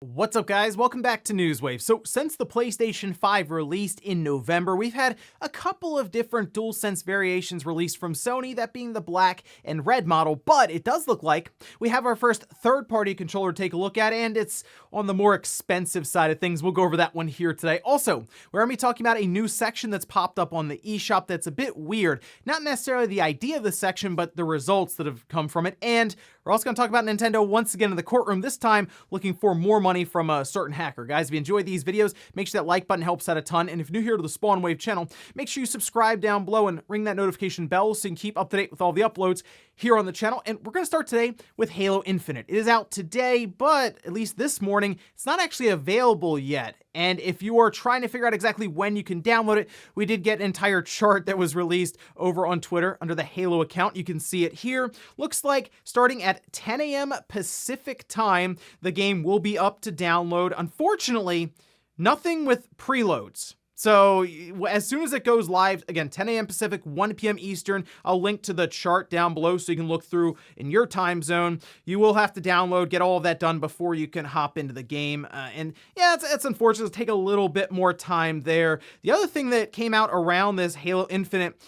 What's up, guys? Welcome back to Newswave. So since the PlayStation 5 released in November, we've had a couple of different DualSense variations released from Sony, that being the black and red model, but it does look like we have our first third-party controller to take a look at, and it's on the more expensive side of things. We'll go over that one here today. Also, we're going to be talking about a new section that's popped up on the eShop that's a bit weird. Not necessarily the idea of the section, but the results that have come from it, and we're also going to talk about Nintendo once again in the courtroom, this time looking for more money from a certain hacker. Guys, if you enjoy these videos, make sure that like button helps out a ton, and if you're new here to the Spawn Wave channel, make sure you subscribe down below and ring that notification bell so you can keep up to date with all the uploads here on the channel. And we're going to start today with Halo Infinite. It is out today, but at least this morning, it's not actually available yet. And if you are trying to figure out exactly when you can download it, we did get an entire chart that was released over on Twitter under the Halo account. You can see it here. Looks like starting at 10 a.m. Pacific time, the game will be up to download. Unfortunately, nothing with preloads. So as soon as it goes live, again, 10 a.m. Pacific, 1 p.m. Eastern, I'll link to the chart down below so you can look through in your time zone. You will have to download, get all of that done before you can hop into the game. And yeah, it's unfortunate. It'll take a little bit more time there. The other thing that came out around this Halo Infinite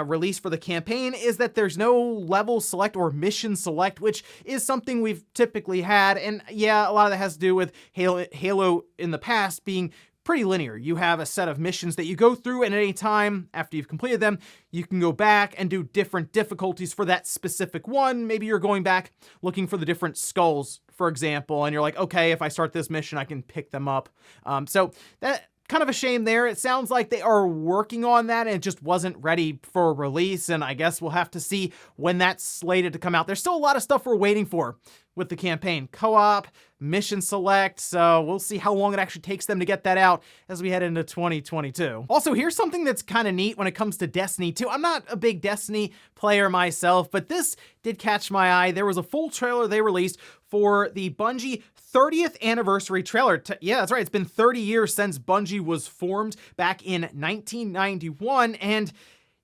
release for the campaign is that there's no level select or mission select, which is something we've typically had. And yeah, a lot of that has to do with Halo in the past being pretty linear. You have a set of missions that you go through, and at any time after you've completed them, you can go back and do different difficulties for that specific one. Maybe you're going back looking for the different skulls, for example, and you're like, okay, if I start this mission, I can pick them up. So that kind of a shame there. It sounds like they are working on that and it just wasn't ready for release, and I guess we'll have to see when that's slated to come out. There's still a lot of stuff we're waiting for with the campaign. Co-op, mission select, so we'll see how long it actually takes them to get that out as we head into 2022. Also, here's something that's kind of neat when it comes to Destiny 2. I'm not a big Destiny player myself, but this did catch my eye. There was a full trailer they released for the Bungie 30th anniversary trailer. Yeah, that's right. It's been 30 years since Bungie was formed back in 1991, and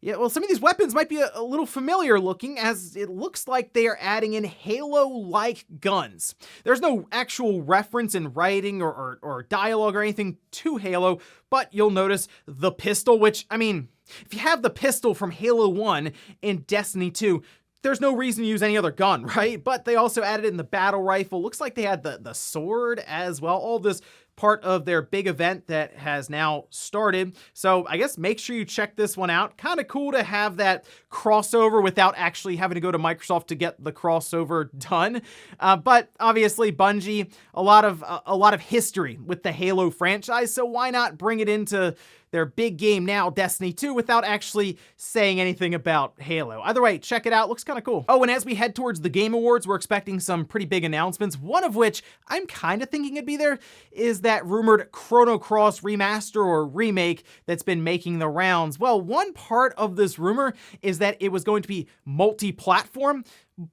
yeah, well, some of these weapons might be a little familiar looking, as it looks like they are adding in Halo-like guns. There's no actual reference in writing or dialogue or anything to Halo, but you'll notice the pistol, which, I mean, if you have the pistol from Halo 1 in Destiny 2, there's no reason to use any other gun, right? But they also added in the battle rifle. Looks like they had the sword as well. All this part of their big event that has now started. So I guess make sure you check this one out. Kind of cool to have that crossover without actually having to go to Microsoft to get the crossover done. But obviously Bungie, a lot of history with the Halo franchise. So why not bring it into their big game now, Destiny 2, without actually saying anything about Halo? Either way, check it out. Looks kind of cool. Oh, and as we head towards the Game Awards, we're expecting some pretty big announcements. One of which I'm kind of thinking it'd be there is that rumored Chrono Cross remaster or remake that's been making the rounds. Well, one part of this rumor is that it was going to be multi-platform,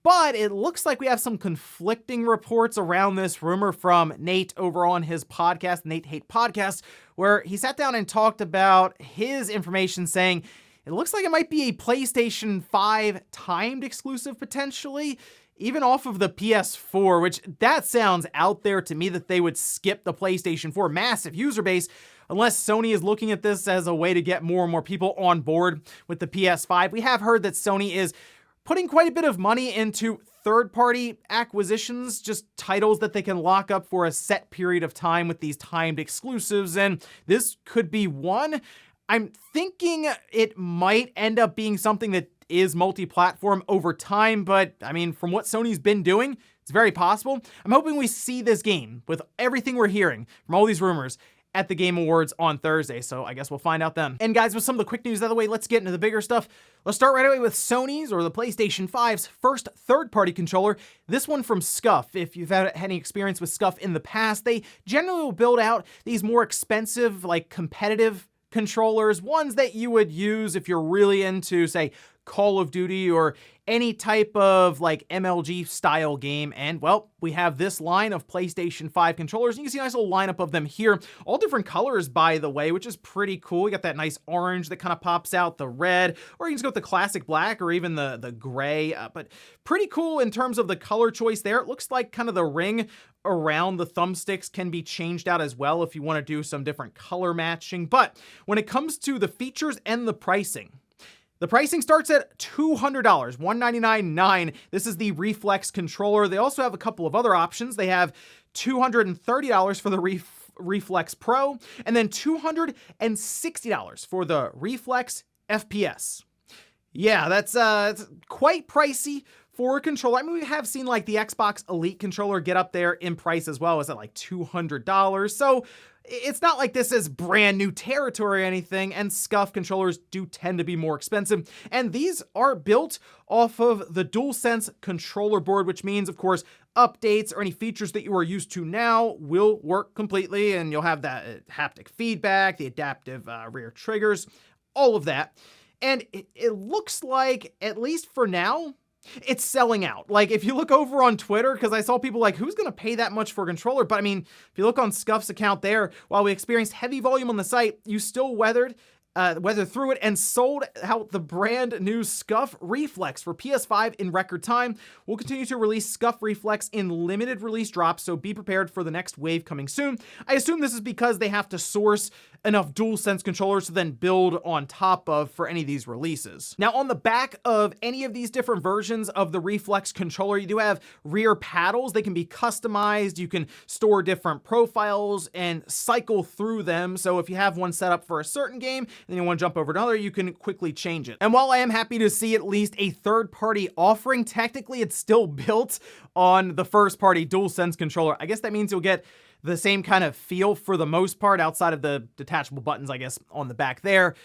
but it looks like we have some conflicting reports around this rumor from Nate over on his podcast, Nate Hate Podcast, where he sat down and talked about his information, saying it looks like it might be a PlayStation 5 timed exclusive potentially, even off of the PS4, which that sounds out there to me that they would skip the PlayStation 4 massive user base, unless Sony is looking at this as a way to get more and more people on board with the PS5. We have heard that Sony is putting quite a bit of money into third-party acquisitions, just titles that they can lock up for a set period of time with these timed exclusives, and this could be one. I'm thinking it might end up being something that is multi-platform over time, but I mean, from what Sony's been doing, it's very possible. I'm hoping we see this game with everything we're hearing from all these rumors at the Game Awards on Thursday, so I guess we'll find out then. And guys, with some of the quick news out of the way, let's get into the bigger stuff. Let's start right away with Sony's, or the PlayStation 5's, first third-party controller, this one from Scuf. If you've had any experience with Scuf in the past, they generally will build out these more expensive, like competitive controllers, ones that you would use if you're really into, say, Call of Duty or any type of like MLG style game. And well, we have this line of PlayStation 5 controllers. You can see a nice little lineup of them here. All different colors, by the way, which is pretty cool. You got that nice orange that kind of pops out, the red, or you can just go with the classic black or even the gray. But pretty cool in terms of the color choice there. It looks like kind of the ring around the thumbsticks can be changed out as well if you want to do some different color matching. But when it comes to the features and the pricing starts at $200, $199.9. This is the Reflex controller. They also have a couple of other options. They have $230 for the Reflex Pro, and then $260 for the Reflex FPS. Yeah, that's quite pricey for a controller. I mean, we have seen like the Xbox Elite controller get up there in price as well. Is at like $200. So it's not like this is brand new territory or anything, and Scuf controllers do tend to be more expensive. And these are built off of the DualSense controller board, which means, of course, updates or any features that you are used to now will work completely, and you'll have that haptic feedback, the adaptive rear triggers, all of that. And it looks like, at least for now, it's selling out. Like, if you look over on Twitter, because I saw people like, who's going to pay that much for a controller? But I mean, if you look on Scuf's account there, while we experienced heavy volume on the site, you still weathered through it and sold out the brand new Scuf Reflex for PS5 in record time. We'll continue to release Scuf Reflex in limited release drops, so be prepared for the next wave coming soon. I assume this is because they have to source enough DualSense controllers to then build on top of for any of these releases. Now, on the back of any of these different versions of the Reflex controller, you do have rear paddles. They can be customized. You can store different profiles and cycle through them. So if you have one set up for a certain game, and then you want to jump over to another, you can quickly change it. And while I am happy to see at least a third-party offering, technically it's still built on the first-party DualSense controller. I guess that means you'll get the same kind of feel for the most part, outside of the detachable buttons, I guess, on the back there.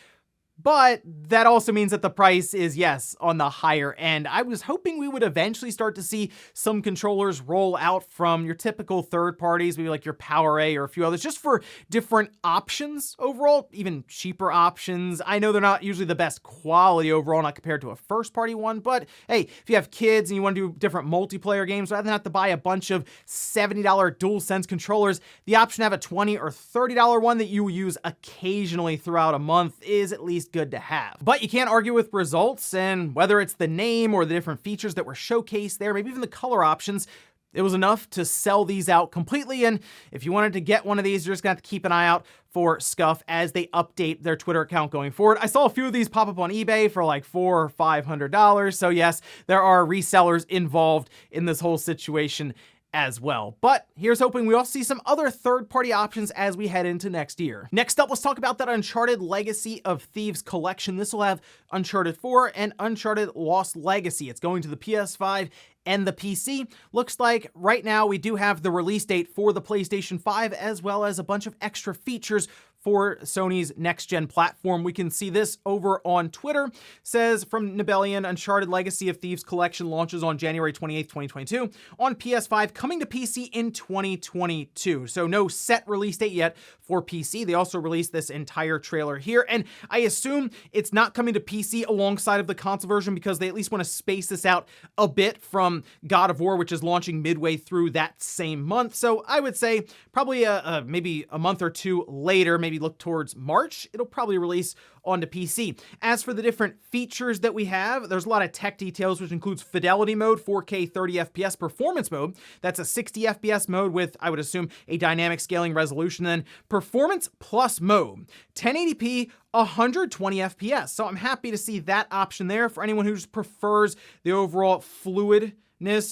But that also means that the price is, yes, on the higher end. I was hoping we would eventually start to see some controllers roll out from your typical third parties, maybe like your PowerA or a few others, just for different options overall, even cheaper options. I know they're not usually the best quality overall, not compared to a first party one, but hey, if you have kids and you want to do different multiplayer games, rather than have to buy a bunch of $70 DualSense controllers, the option to have a $20 or $30 one that you use occasionally throughout a month is at least good to have. But you can't argue with results, and whether it's the name or the different features that were showcased there, maybe even the color options, it was enough to sell these out completely. And if you wanted to get one of these, you're just gonna have to keep an eye out for Scuf as they update their Twitter account going forward. I saw a few of these pop up on eBay for like $400 or $500. So yes, there are resellers involved in this whole situation as well. But here's hoping we also see some other third-party options as we head into next year. Next up, let's talk about that Uncharted Legacy of Thieves collection. This will have Uncharted 4 and Uncharted Lost Legacy. It's going to the PS5 and the PC. Looks like right now we do have the release date for the PlayStation 5, as well as a bunch of extra features for Sony's next-gen platform. We can see this over on Twitter. Says from Nibelian, Uncharted Legacy of Thieves collection launches on January 28th, 2022 on PS5, coming to PC in 2022. So no set release date yet for PC. They also released this entire trailer here, and I assume it's not coming to PC alongside of the console version because they at least want to space this out a bit from God of War, which is launching midway through that same month. So I would say probably maybe a month or two later, maybe look towards March, it'll probably release onto PC. As for the different features that we have, there's a lot of tech details, which includes fidelity mode, 4K 30 FPS, performance mode, that's a 60 FPS mode with, I would assume, a dynamic scaling resolution, then performance plus mode, 1080p, 120 FPS. So I'm happy to see that option there for anyone who just prefers the overall fluid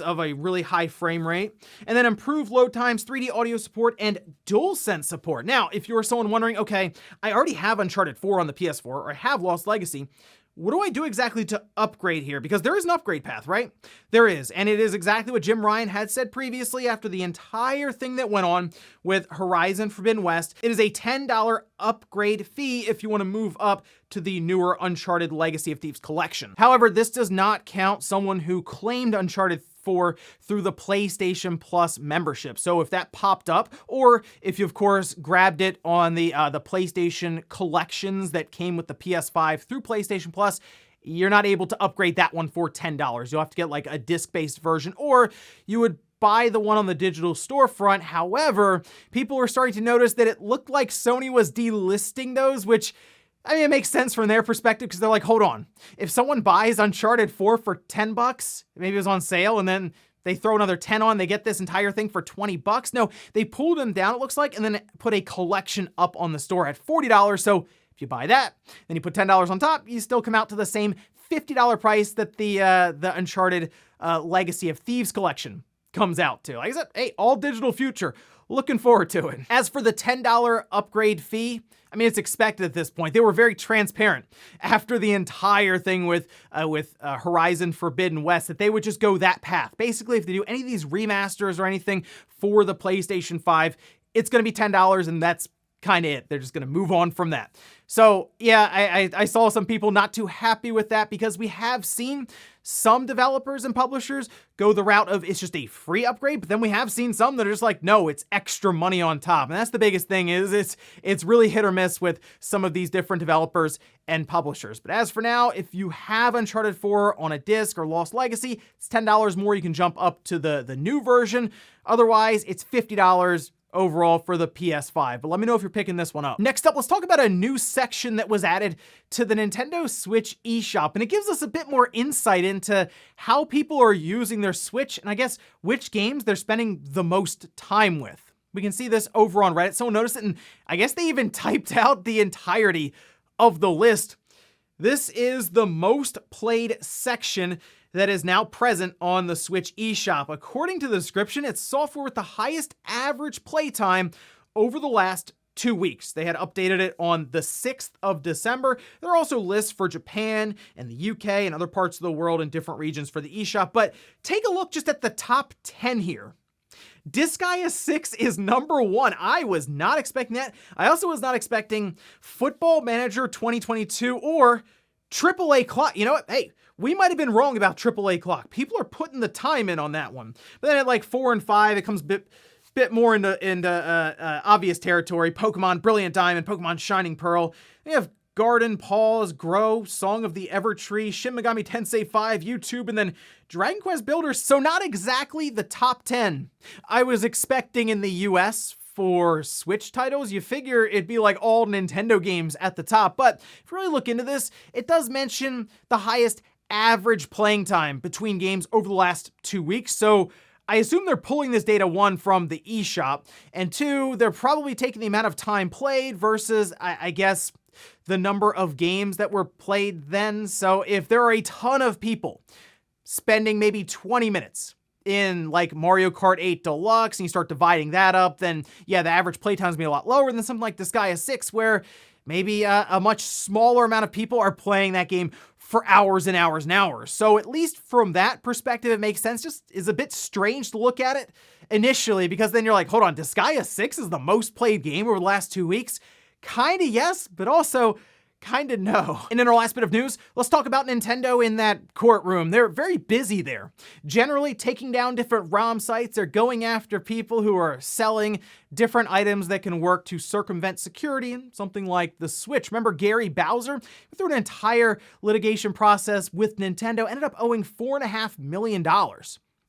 of a really high frame rate, and then improved load times, 3D audio support, and DualSense support. Now, if you're someone wondering, okay, I already have Uncharted 4 on the PS4, or I have Lost Legacy, what do I do exactly to upgrade here? Because there is an upgrade path, right? There is, and it is exactly what Jim Ryan had said previously after the entire thing that went on with Horizon Forbidden West. It is a $10 upgrade fee if you want to move up to the newer Uncharted Legacy of Thieves collection. However, this does not count someone who claimed Uncharted 4 through the PlayStation Plus membership. So if that popped up, or if you of course grabbed it on the PlayStation collections that came with the PS5 through PlayStation Plus, you're not able to upgrade that one for $10. You'll have to get like a disc-based version, or you would buy the one on the digital storefront. However, people were starting to notice that it looked like Sony was delisting those, which, I mean, it makes sense from their perspective because they're like, hold on, if someone buys Uncharted 4 for $10, maybe it was on sale, and then they throw another 10 on, they get this entire thing for 20 bucks. No, they pulled them down, it looks like, and then put a collection up on the store at $40. So if you buy that, then you put $10 on top, you still come out to the same $50 price that the Uncharted Legacy of Thieves collection comes out to. Like I said, hey, all digital future. Looking forward to it. As for the $10 upgrade fee, I mean, it's expected at this point. They were very transparent after the entire thing with Horizon Forbidden West that they would just go that path. Basically, if they do any of these remasters or anything for the PlayStation 5, it's going to be $10, and that's kind of it. They're just going to move on from that. So yeah, I saw some people not too happy with that because we have seen some developers and publishers go the route of it's just a free upgrade, but then we have seen some that are just like, no, it's extra money on top. And that's the biggest thing is it's really hit or miss with some of these different developers and publishers. But as for now, if you have Uncharted 4 on a disc or Lost Legacy, it's $10 more. You can jump up to the new version. Otherwise, it's $50 overall for the PS5, but let me know if you're picking this one up. Next up, let's talk about a new section that was added to the Nintendo Switch eShop, and it gives us a bit more insight into how people are using their Switch, and I guess which games they're spending the most time with. We can see this over on Reddit. Someone noticed it, and I guess they even typed out the entirety of the list. This is the most played section that is now present on the Switch eShop. According to the description, it's software with the highest average playtime over the last 2 weeks. They had updated it on the 6th of December. There are also lists for Japan and the UK and other parts of the world and different regions for the eShop, but take a look just at the top 10 here. Disgaea 6 is number 1. I was not expecting that. I also was not expecting Football Manager 2022 or AAA Clock. You know what? Hey, we might have been wrong about AAA Clock. People are putting the time in on that one. But then at like 4 and 5, it comes a bit more into obvious territory. Pokemon Brilliant Diamond, Pokemon Shining Pearl. They have Garden, Pause, Grow, Song of the Evertree, Shin Megami Tensei 5, YouTube, and then Dragon Quest Builders. So not exactly the top 10 I was expecting in the US for Switch titles. You figure it'd be like all Nintendo games at the top, but if you really look into this, it does mention the highest average playing time between games over the last 2 weeks. So I assume they're pulling this data, 1, from the eShop, and 2, they're probably taking the amount of time played versus, I guess, the number of games that were played then. So if there are a ton of people spending maybe 20 minutes in like Mario Kart 8 Deluxe and you start dividing that up, then yeah, the average playtime is going to be a lot lower than something like Disgaea 6, where maybe a much smaller amount of people are playing that game for hours and hours and hours. So at least from that perspective, it makes sense. Just is a bit strange to look at it initially, because then you're like, hold on, Disgaea 6 is the most played game over the last 2 weeks? Kinda yes, but also kinda no. And in our last bit of news, let's talk about Nintendo in that courtroom. They're very busy there. Generally taking down different ROM sites. They're going after people who are selling different items that can work to circumvent security in something like the Switch. Remember Gary Bowser? Through an entire litigation process with Nintendo, ended up owing $4.5 million.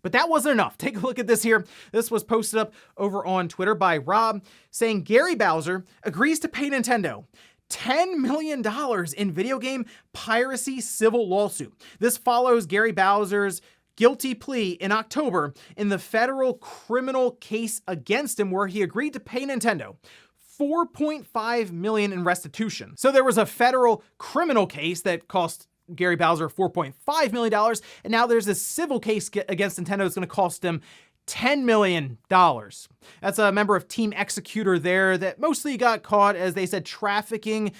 But that wasn't enough. Take a look at this here. This was posted up over on Twitter by Rob, saying Gary Bowser agrees to pay Nintendo $10 million in video game piracy civil lawsuit. This follows Gary Bowser's guilty plea in October in the federal criminal case against him, where he agreed to pay Nintendo $4.5 million in restitution. So there was a federal criminal case that cost Gary Bowser $4.5 million, and now there's this civil case against Nintendo that's going to cost him $10 million. That's a member of Team Executor there that mostly got caught, as they said, trafficking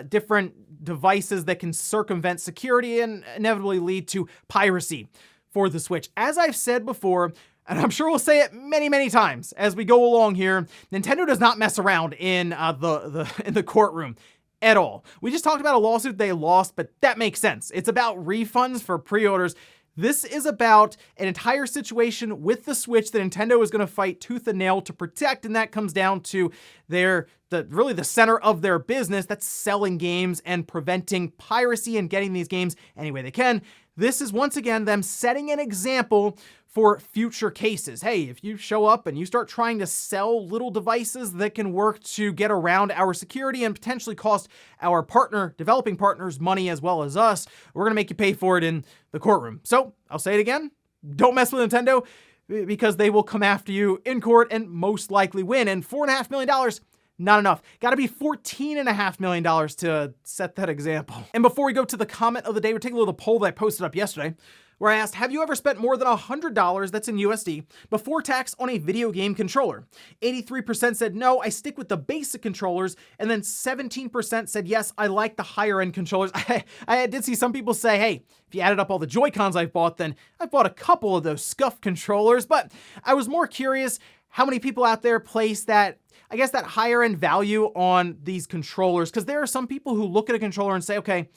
different devices that can circumvent security and inevitably lead to piracy for the Switch. As I've said before, and I'm sure we'll say it many, many times as we go along here, Nintendo does not mess around in the courtroom at all. We just talked about a lawsuit they lost, but that makes sense. It's about refunds for pre-orders. This is about an entire situation with the Switch that Nintendo is going to fight tooth and nail to protect, and that comes down to really the center of their business, that's selling games and preventing piracy and getting these games any way they can. This is once again them setting an example for future cases. Hey, if you show up and you start trying to sell little devices that can work to get around our security and potentially cost our developing partners money as well as us, we're gonna make you pay for it in the courtroom. So I'll say it again, don't mess with Nintendo because they will come after you in court and most likely win. And $4.5 million, not enough. Got to be $14.5 million to set that example. And before we go to the comment of the day, we're taking a little poll that I posted up yesterday, where I asked, have you ever spent more than $100, that's in USD, before tax on a video game controller? 83% said no, I stick with the basic controllers, and then 17% said yes, I like the higher end controllers. I did see some people say, hey, if you added up all the Joy-Cons I've bought, then I've bought a couple of those Scuf controllers, but I was more curious how many people out there place that, I guess, that higher end value on these controllers, because there are some people who look at a controller and say, okay,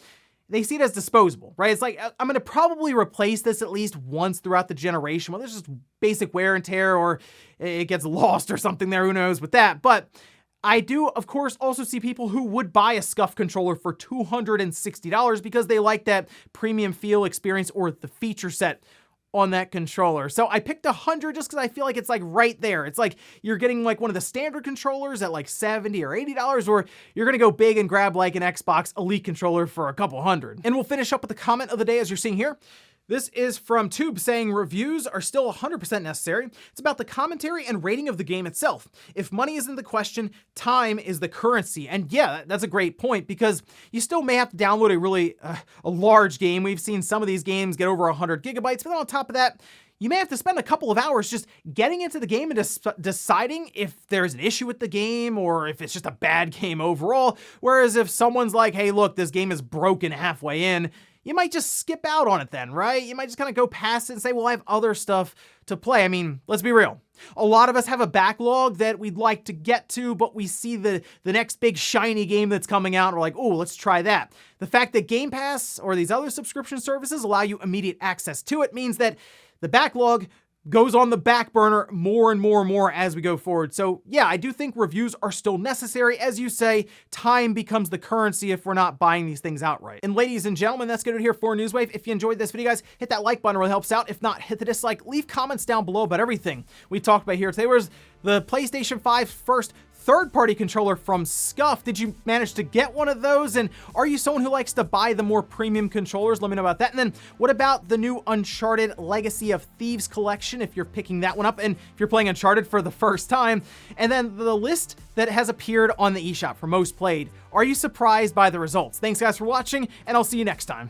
they see it as disposable, right? It's like, I'm gonna probably replace this at least once throughout the generation, whether it's just basic wear and tear or it gets lost or something there, who knows with that. But I do, of course, also see people who would buy a Scuf controller for $260 because they like that premium feel, experience, or the feature set on that controller. So I picked 100 just because I feel like it's like right there. It's like you're getting like one of the standard controllers at like $70 or $80, or you're gonna go big and grab like an Xbox Elite controller for a couple hundred. And we'll finish up with the comment of the day as you're seeing here. This is from Tube saying reviews are still 100% necessary. It's about the commentary and rating of the game itself. If money isn't the question, time is the currency. And yeah, that's a great point because you still may have to download a really a large game. We've seen some of these games get over 100 gigabytes, but then on top of that, you may have to spend a couple of hours just getting into the game and deciding if there's an issue with the game or if it's just a bad game overall. Whereas if someone's like, hey, look, this game is broken halfway in, you might just skip out on it then, right? You might just kind of go past it and say, well, I have other stuff to play. I mean, let's be real. A lot of us have a backlog that we'd like to get to, but we see the next big shiny game that's coming out, and we're like, oh, let's try that. The fact that Game Pass or these other subscription services allow you immediate access to it means that the backlog goes on the back burner more and more and more as we go forward. So yeah, I do think reviews are still necessary. As you say, time becomes the currency if we're not buying these things outright. And ladies and gentlemen, that's gonna do it here for Newswave. If you enjoyed this video, guys, hit that like button, it really helps out. If not, hit the dislike. Leave comments down below about everything we talked about here today. Where's the PlayStation 5's first third-party controller from Scuf? Did you manage to get one of those? And are you someone who likes to buy the more premium controllers? Let me know about that. And then what about the new Uncharted Legacy of Thieves collection, if you're picking that one up and if you're playing Uncharted for the first time? And then the list that has appeared on the eShop for most played. Are you surprised by the results? Thanks guys for watching, and I'll see you next time.